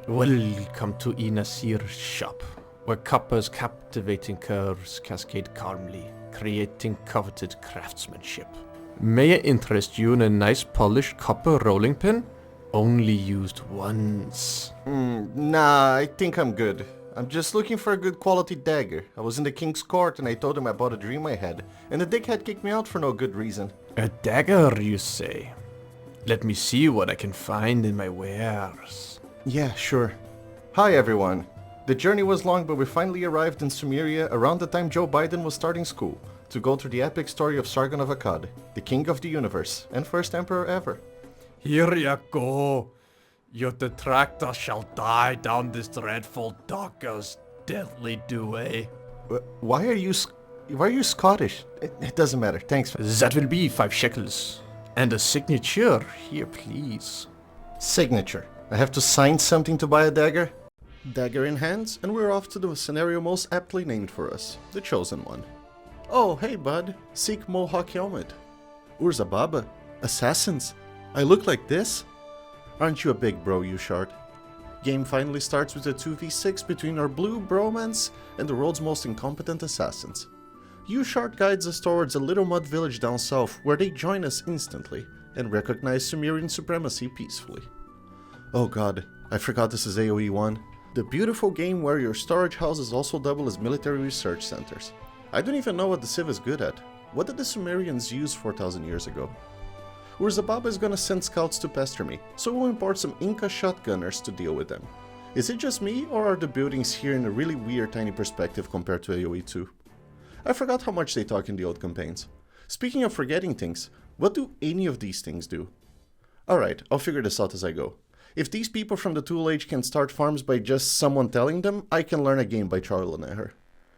Welcome to Ea-Nasir's shop, where copper's captivating curves cascade calmly, creating coveted craftsmanship. May I interest you in a nice polished copper rolling pin? Only used once. Nah, I think I'm good. I'm just looking for a good quality dagger. I was in the king's court and I told him about a dream I had, and the dickhead kicked me out for no good reason. A dagger, you say? Let me see what I can find in my wares. Yeah, sure. Hi everyone. The journey was long, but we finally arrived in Sumeria around the time Joe Biden was starting school, to go through the epic story of Sargon of Akkad, the king of the universe, and first emperor ever. Here you go. Your detractor shall die down this dreadful docker's deadly duet. Why are you Scottish? It doesn't matter, thanks. That will be 5 shekels. And a signature, here please. Signature. I have to sign something to buy a dagger? Dagger in hands, and we're off to the scenario most aptly named for us, the Chosen One. Oh, hey bud, Sikh Mohawk helmet. Urza Baba, assassins. I look like this? Aren't you a big bro, you shard? Game finally starts with a 2v6 between our blue bromance and the world's most incompetent assassins. U-Shard guides us towards a little mud village down south where they join us instantly and recognize Sumerian supremacy peacefully. Oh god, I forgot this is AoE 1. The beautiful game where your storage houses also double as military research centers. I don't even know what the Civ is good at. What did the Sumerians use 4,000 years ago? Urza Baba is gonna send scouts to pester me, so we'll import some Inca shotgunners to deal with them. Is it just me, or are the buildings here in a really weird tiny perspective compared to AoE 2? I forgot how much they talk in the old campaigns. Speaking of forgetting things, what do any of these things do? Alright, I'll figure this out as I go. If these people from the Tool Age can start farms by just someone telling them, I can learn a game by trial and error.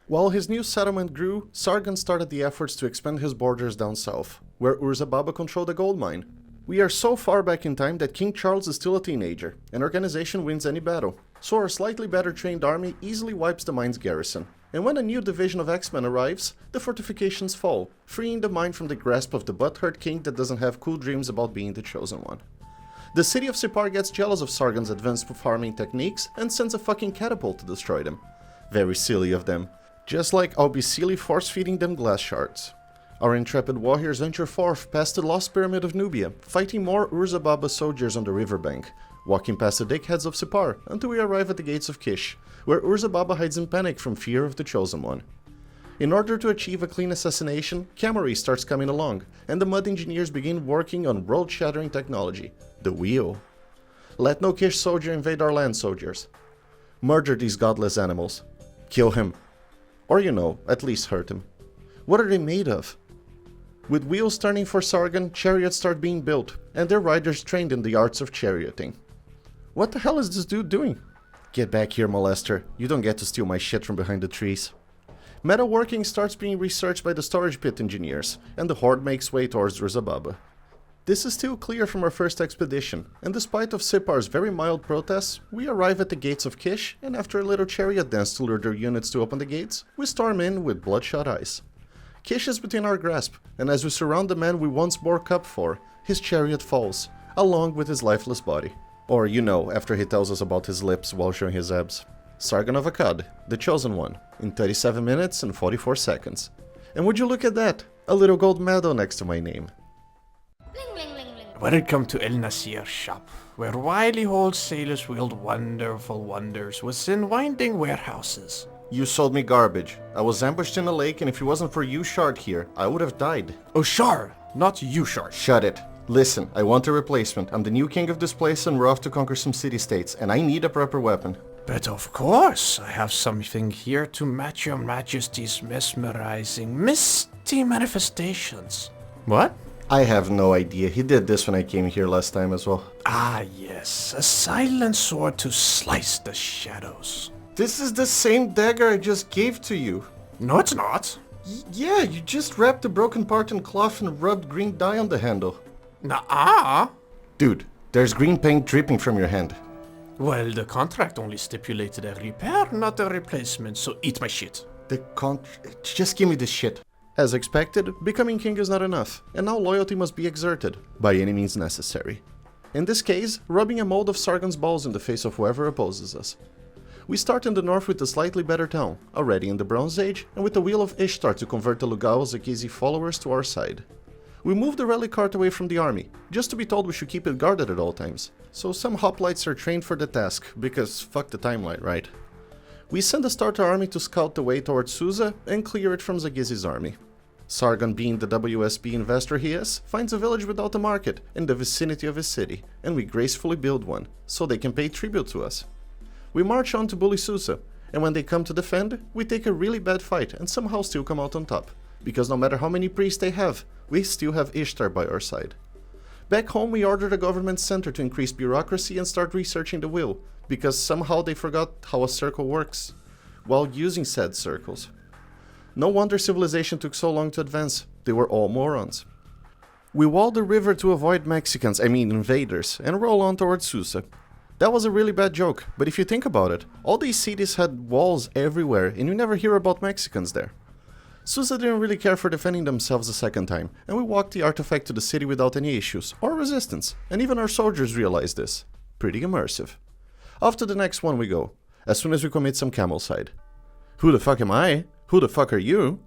While his new settlement grew, Sargon started the efforts to expand his borders down south, where Urza Baba controlled a gold mine. We are so far back in time that King Charles is still a teenager, and organization wins any battle, so our slightly better trained army easily wipes the mine's garrison. And when a new division of X-Men arrives, the fortifications fall, freeing the mine from the grasp of the butthurt king that doesn't have cool dreams about being the chosen one. The city of Sipar gets jealous of Sargon's advanced farming techniques and sends a fucking catapult to destroy them. Very silly of them. Just like I'll be silly force-feeding them glass shards. Our intrepid warriors venture forth past the lost pyramid of Nubia, fighting more Urza Baba soldiers on the riverbank, walking past the dickheads of Sipar until we arrive at the gates of Kish, where Urza Baba hides in panic from fear of the Chosen One. In order to achieve a clean assassination, cavalry starts coming along, and the mud engineers begin working on world-shattering technology, the wheel. Let no Kish soldier invade our land, soldiers. Murder these godless animals. Kill him. Or at least hurt him. What are they made of? With wheels turning for Sargon, chariots start being built, and their riders trained in the arts of charioting. What the hell is this dude doing? Get back here, molester. You don't get to steal my shit from behind the trees. Metalworking starts being researched by the storage pit engineers, and the horde makes way towards Urza Baba. This is still clear from our first expedition, and despite of Sipar's very mild protests, we arrive at the gates of Kish, and after a little chariot dance to lure their units to open the gates, we storm in with bloodshot eyes. Kish is within our grasp, and as we surround the man we once bore cup for, his chariot falls, along with his lifeless body. Or, after he tells us about his lips while showing his abs. Sargon of Akkad, the Chosen One, in 37 minutes and 44 seconds. And would you look at that? A little gold medal next to my name. Welcome to Ea-Nasir's shop, where wily wholesalers wield wonderful wonders within winding warehouses. You sold me garbage. I was ambushed in a lake, and if it wasn't for U-Shard here, I would have died. Oh, Shard, not U-Shard. Shut it. Listen, I want a replacement. I'm the new king of this place, and we're off to conquer some city-states, and I need a proper weapon. But of course, I have something here to match your majesty's mesmerizing, misty manifestations. What? I have no idea. He did this when I came here last time as well. Ah yes, a silent sword to slice the shadows. This is the same dagger I just gave to you. No, it's not. Yeah, you just wrapped the broken part in cloth and rubbed green dye on the handle. Nuh-uh. Dude, there's green paint dripping from your hand. Well, the contract only stipulated a repair, not a replacement, so eat my shit. Just give me this shit. As expected, becoming king is not enough, and now loyalty must be exerted, by any means necessary. In this case, rubbing a mold of Sargon's balls in the face of whoever opposes us. We start in the north with a slightly better town, already in the Bronze Age, and with the Wheel of Ishtar to convert the Lugal-Zage-Si followers to our side. We move the relic cart away from the army, just to be told we should keep it guarded at all times, so some hoplites are trained for the task, because fuck the timeline, right? We send a starter army to scout the way towards Susa and clear it from Zaggisi's army. Sargon, being the WSB investor he is, finds a village without a market in the vicinity of his city, and we gracefully build one, so they can pay tribute to us. We march on to bully Susa, and when they come to defend, we take a really bad fight and somehow still come out on top, because no matter how many priests they have, we still have Ishtar by our side. Back home we ordered a government center to increase bureaucracy and start researching the wheel, because somehow they forgot how a circle works, while using said circles. No wonder civilization took so long to advance, they were all morons. We wall the river to avoid invaders, and roll on towards Susa. That was a really bad joke, but if you think about it, all these cities had walls everywhere and you never hear about Mexicans there. Susa didn't really care for defending themselves a second time, and we walked the artifact to the city without any issues, or resistance, and even our soldiers realized this. Pretty immersive. Off to the next one we go, as soon as we commit some camelcide. Who the fuck am I? Who the fuck are you?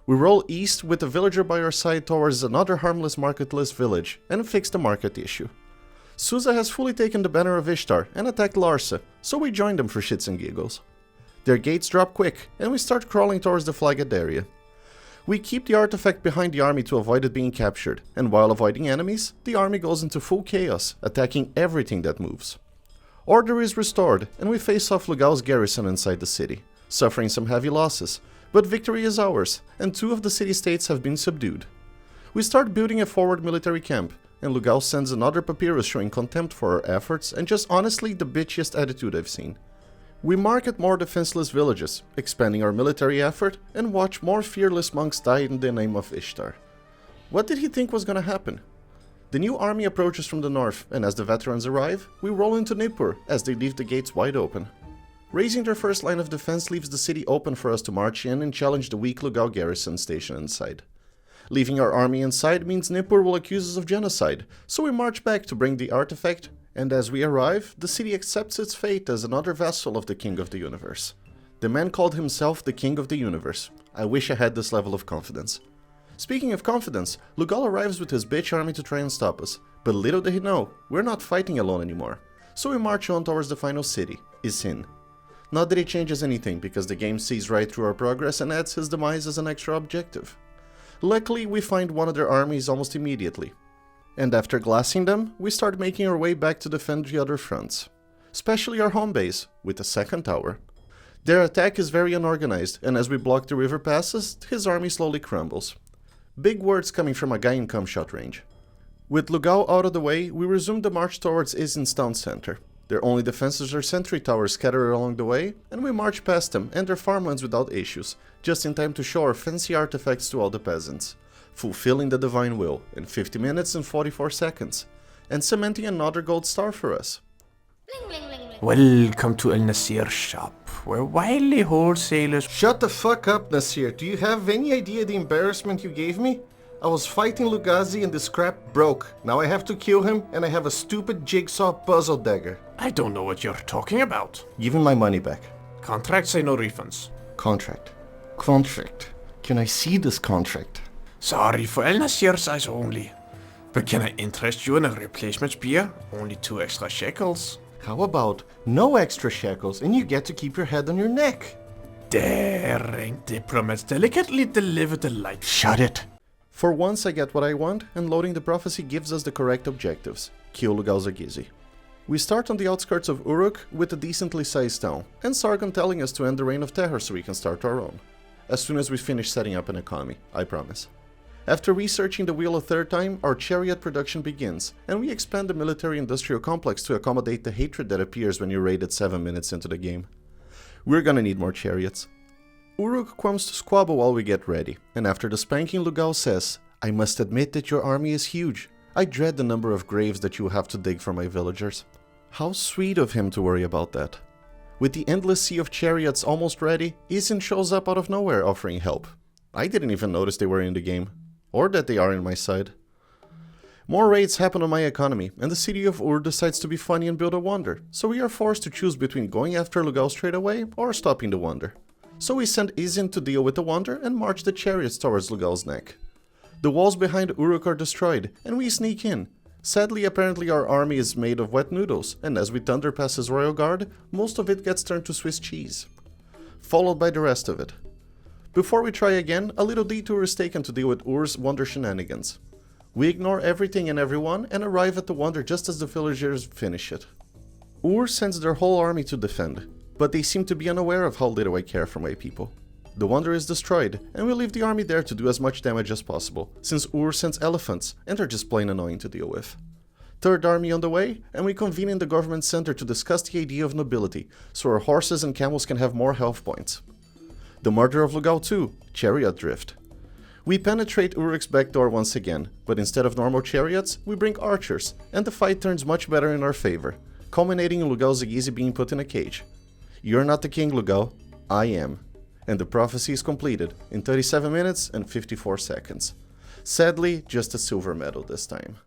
We roll east with a villager by our side towards another harmless marketless village, and fix the market issue. Susa has fully taken the banner of Ishtar and attacked Larsa, so we join them for shits and giggles. Their gates drop quick, and we start crawling towards the flagged area. We keep the artifact behind the army to avoid it being captured, and while avoiding enemies, the army goes into full chaos, attacking everything that moves. Order is restored, and we face off Lugal's garrison inside the city, suffering some heavy losses, but victory is ours, and 2 of the city-states have been subdued. We start building a forward military camp, and Lugal sends another papyrus showing contempt for our efforts and just honestly the bitchiest attitude I've seen. We market more defenseless villages, expanding our military effort, and watch more fearless monks die in the name of Ishtar. What did he think was gonna happen? The new army approaches from the north, and as the veterans arrive, we roll into Nippur as they leave the gates wide open. Raising their first line of defense leaves the city open for us to march in and challenge the weak Lugal garrison stationed inside. Leaving our army inside means Nippur will accuse us of genocide, so we march back to bring the artifact, and as we arrive, the city accepts its fate as another vassal of the King of the Universe. The man called himself the King of the Universe. I wish I had this level of confidence. Speaking of confidence, Lugal arrives with his bitch army to try and stop us, but little did he know, we're not fighting alone anymore. So we march on towards the final city, Isin. Not that it changes anything, because the game sees right through our progress and adds his demise as an extra objective. Luckily, we find one of their armies almost immediately. And after glassing them, we start making our way back to defend the other fronts. Especially our home base, with a second tower. Their attack is very unorganized, and as we block the river passes, his army slowly crumbles. Big words coming from a guy in cumshot range. With Lugal out of the way, we resume the march towards Isin's town center. Their only defenses are sentry towers scattered along the way, and we march past them and their farmlands without issues, just in time to show our fancy artifacts to all the peasants, fulfilling the divine will in 50 minutes and 44 seconds, and cementing another gold star for us. Welcome to Ea-Nasir's shop, where wily wholesalers... Shut the fuck up, Nasir. Do you have any idea the embarrassment you gave me? I was fighting Lugal-Zage and this crap broke. Now I have to kill him, and I have a stupid jigsaw puzzle dagger. I don't know what you're talking about. Give him my money back. Contracts say no refunds. Contract. Contract. Can I see this contract? Sorry, for Ea-Nasir's eyes only. But can I interest you in a replacement spear? Only 2 extra shekels. How about no extra shekels and you get to keep your head on your neck? Daring diplomats delicately deliver the light. Shut it! For once I get what I want, and loading the prophecy gives us the correct objectives. Kill Lugal-Zage-Si. We start on the outskirts of Uruk with a decently sized town, and Sargon telling us to end the Reign of Terror so we can start our own. As soon as we finish setting up an economy, I promise. After researching the wheel a third time, our chariot production begins, and we expand the military-industrial complex to accommodate the hatred that appears when you raid it 7 minutes into the game. We're gonna need more chariots. Uruk comes to squabble while we get ready, and after the spanking Lugal says, I must admit that your army is huge. I dread the number of graves that you will have to dig for my villagers. How sweet of him to worry about that. With the endless sea of chariots almost ready, Isin shows up out of nowhere offering help. I didn't even notice they were in the game, or that they are in my side. More raids happen on my economy, and the city of Ur decides to be funny and build a wonder, so we are forced to choose between going after Lugal straight away or stopping the wonder. So we send Izin to deal with the wonder and march the chariots towards Lugal's neck. The walls behind Uruk are destroyed, and we sneak in. Sadly, apparently our army is made of wet noodles, and as we thunder past his royal guard, most of it gets turned to Swiss cheese, followed by the rest of it. Before we try again, a little detour is taken to deal with Ur's wonder shenanigans. We ignore everything and everyone and arrive at the wonder just as the villagers finish it. Ur sends their whole army to defend, but they seem to be unaware of how little I care for my people. The wonder is destroyed, and we leave the army there to do as much damage as possible, since Ur sends elephants, and they're just plain annoying to deal with. Third army on the way, and we convene in the government center to discuss the idea of nobility, so our horses and camels can have more health points. The murder of Lugal II, chariot drift. We penetrate Uruk's back door once again, but instead of normal chariots, we bring archers, and the fight turns much better in our favor, culminating in Lugal-Zage-Si being put in a cage. You're not the king, Lugal, I am. And the prophecy is completed in 37 minutes and 54 seconds. Sadly, just a silver medal this time.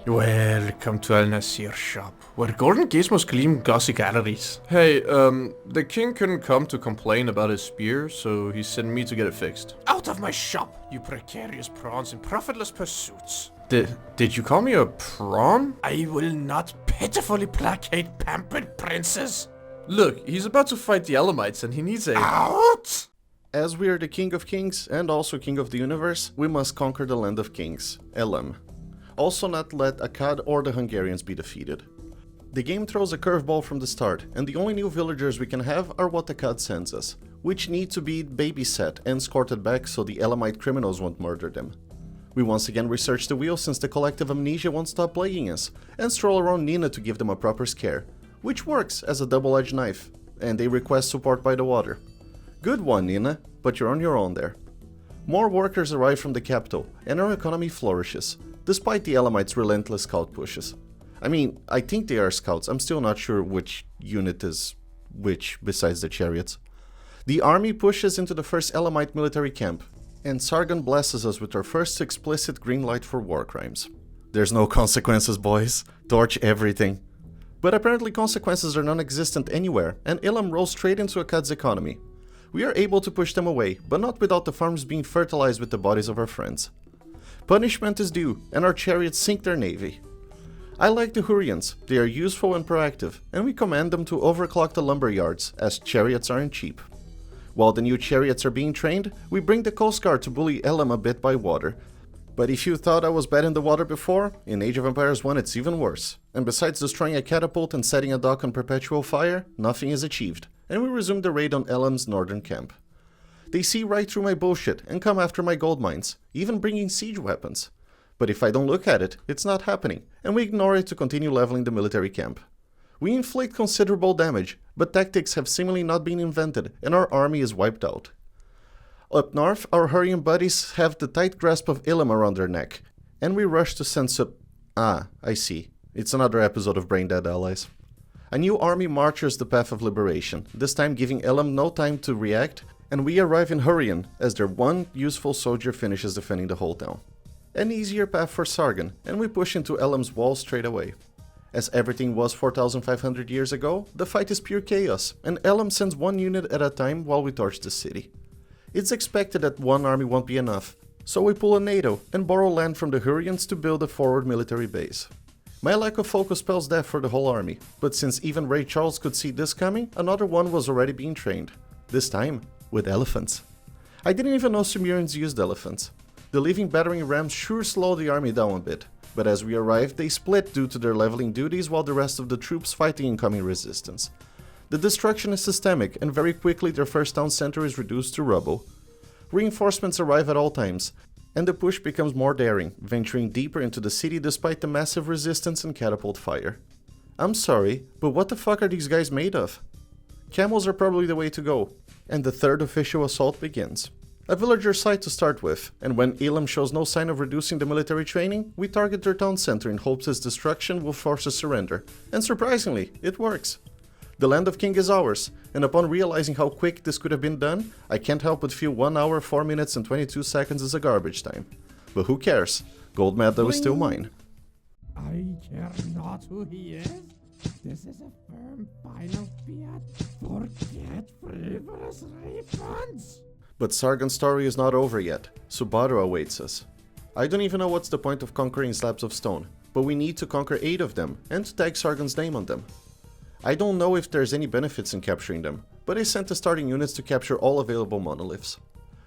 Welcome to Ea-Nasir shop, where golden gizmos gleam glossy galleries. Hey, the king couldn't come to complain about his spear, so he sent me to get it fixed. Out of my shop, you precarious prawns and profitless pursuits. Did you call me a prawn? I will not pitifully placate pampered princes. Look, he's about to fight the Elamites and he needs a... Out! As we are the king of kings and also king of the universe, we must conquer the land of kings, Elam. Also not let Akkad or the Hungarians be defeated. The game throws a curveball from the start, and the only new villagers we can have are what Akkad sends us, which need to be babysat and escorted back so the Elamite criminals won't murder them. We once again research the wheel since the collective amnesia won't stop plaguing us, and stroll around Nina to give them a proper scare, which works as a double-edged knife, and they request support by the water. Good one, Nina, but you're on your own there. More workers arrive from the capital, and our economy flourishes, despite the Elamites' relentless scout pushes. I mean, I think they are scouts, I'm still not sure which unit is which besides the chariots. The army pushes into the first Elamite military camp, and Sargon blesses us with our first explicit green light for war crimes. There's no consequences, boys. Torch everything. But apparently consequences are non-existent anywhere, and Elam rolls straight into Akkad's economy. We are able to push them away, but not without the farms being fertilized with the bodies of our friends. Punishment is due, and our chariots sink their navy. I like the Hurrians, they are useful and proactive, and we command them to overclock the lumber yards, as chariots aren't cheap. While the new chariots are being trained, we bring the Coast Guard to bully Elam a bit by water. But if you thought I was bad in the water before, in Age of Empires 1 it's even worse. And besides destroying a catapult and setting a dock on perpetual fire, nothing is achieved, and we resume the raid on Elam's northern camp. They see right through my bullshit and come after my gold mines, even bringing siege weapons. But if I don't look at it, it's not happening, and we ignore it to continue leveling the military camp. We inflict considerable damage, but tactics have seemingly not been invented, and our army is wiped out. Up north, our Hurrian buddies have the tight grasp of Elam around their neck, and we rush to send I see. It's another episode of Brain Dead Allies. A new army marches the path of liberation, this time giving Elam no time to react, and we arrive in Hurrian as their one useful soldier finishes defending the whole town. An easier path for Sargon, and we push into Elam's walls straight away. As everything was 4,500 years ago, the fight is pure chaos, and Elam sends one unit at a time while we torch the city. It's expected that one army won't be enough, so we pull a NATO and borrow land from the Hurrians to build a forward military base. My lack of focus spells death for the whole army, but since even Ray Charles could see this coming, another one was already being trained. This time, with elephants. I didn't even know Sumerians used elephants. The living battering rams sure slowed the army down a bit, but as we arrived they split due to their leveling duties while the rest of the troops fighting incoming resistance. The destruction is systemic, and very quickly their first town center is reduced to rubble. Reinforcements arrive at all times, and the push becomes more daring, venturing deeper into the city despite the massive resistance and catapult fire. I'm sorry, but what the fuck are these guys made of? Camels are probably the way to go, and the third official assault begins. A villager site to start with, and when Elam shows no sign of reducing the military training, we target their town center in hopes its destruction will force a surrender, and surprisingly, it works. The land of King is ours, and upon realizing how quick this could have been done, I can't help but feel 1 hour, 4 minutes and 22 seconds is a garbage time. But who cares? Gold medal is still mine. I care not who he is. This is a firm final fiat. Forget frivolous refunds. But Sargon's story is not over yet. Subaru awaits us. I don't even know what's the point of conquering slabs of stone, but we need to conquer 8 of them and to tag Sargon's name on them. I don't know if there's any benefits in capturing them, but I sent the starting units to capture all available monoliths.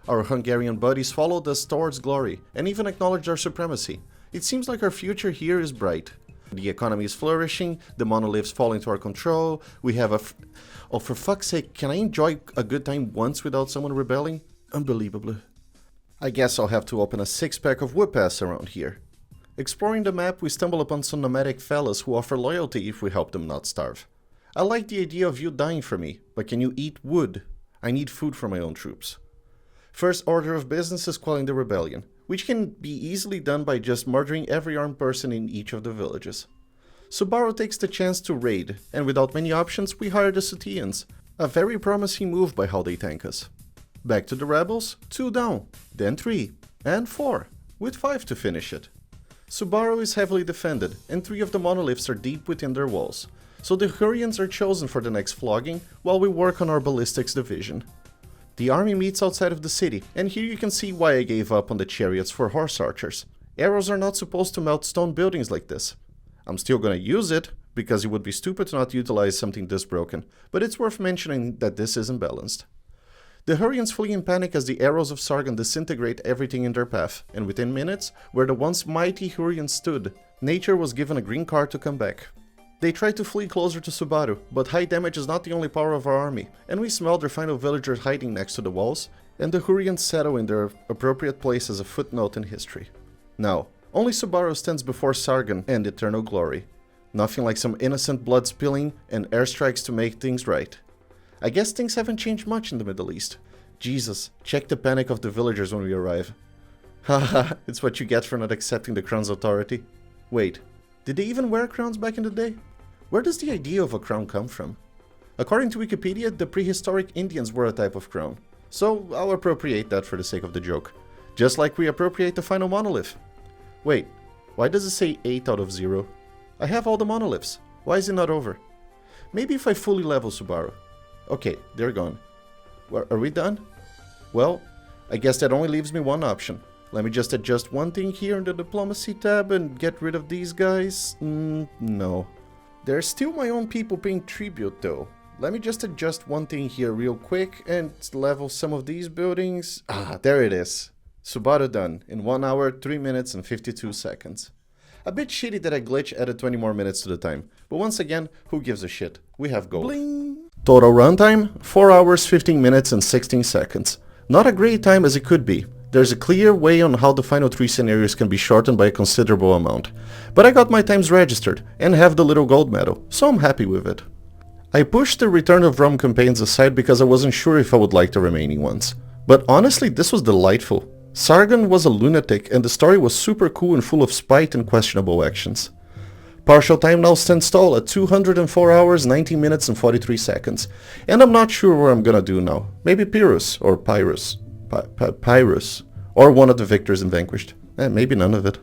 Our Hungarian buddies followed us towards glory and even acknowledged our supremacy. It seems like our future here is bright. The economy is flourishing, the monoliths fall into our control, we have oh, for fuck's sake, can I enjoy a good time once without someone rebelling? Unbelievable. I guess I'll have to open a 6-pack of whip-ass around here. Exploring the map, we stumble upon some nomadic fellas who offer loyalty if we help them not starve. I like the idea of you dying for me, but can you eat wood? I need food for my own troops. First order of business is quelling the rebellion, which can be easily done by just murdering every armed person in each of the villages. Subaru takes the chance to raid, and without many options, we hire the Sutians, a very promising move by how they tank us. Back to the rebels, 2 down, then 3, and 4, with 5 to finish it. Subaru is heavily defended, and 3 of the monoliths are deep within their walls, so the Hurrians are chosen for the next flogging while we work on our ballistics division. The army meets outside of the city, and here you can see why I gave up on the chariots for horse archers. Arrows are not supposed to melt stone buildings like this. I'm still gonna use it, because it would be stupid to not utilize something this broken, but it's worth mentioning that this isn't balanced. The Hurrians flee in panic as the arrows of Sargon disintegrate everything in their path, and within minutes, where the once mighty Hurrians stood, nature was given a green card to come back. They tried to flee closer to Subaru, but high damage is not the only power of our army, and we smell their final villagers hiding next to the walls, and the Hurrians settle in their appropriate place as a footnote in history. Now, only Subaru stands before Sargon and eternal glory. Nothing like some innocent blood spilling and airstrikes to make things right. I guess things haven't changed much in the Middle East. Jesus, check the panic of the villagers when we arrive. Haha, it's what you get for not accepting the crown's authority. Wait, did they even wear crowns back in the day? Where does the idea of a crown come from? According to Wikipedia, the prehistoric Indians wore a type of crown. So I'll appropriate that for the sake of the joke. Just like we appropriate the final monolith. Wait, why does it say 8 out of 0? I have all the monoliths. Why is it not over? Maybe if I fully level Subaru. Okay, they're gone. Are we done? Well, I guess that only leaves me one option. Let me just adjust one thing here in the diplomacy tab and get rid of these guys. No. There's still my own people paying tribute though. Let me just adjust one thing here real quick and level some of these buildings. Ah, there it is. Subaru done in 1 hour, 3 minutes and 52 seconds. A bit shitty that I glitch added 20 more minutes to the time, but once again, who gives a shit? We have gold. Bling. Total runtime, 4 hours, 15 minutes and 16 seconds. Not a great time as it could be. There's a clear way on how the final 3 scenarios can be shortened by a considerable amount. But I got my times registered and have the little gold medal, so I'm happy with it. I pushed the Return of Rome campaigns aside because I wasn't sure if I would like the remaining ones. But honestly, this was delightful. Sargon was a lunatic and the story was super cool and full of spite and questionable actions. Partial time now stands tall at 204 hours, 19 minutes and 43 seconds. And I'm not sure what I'm gonna do now. Maybe Pyrrhus or Pyrrhus. Pyrrhus. Or one of the victors in Vanquished. Maybe none of it.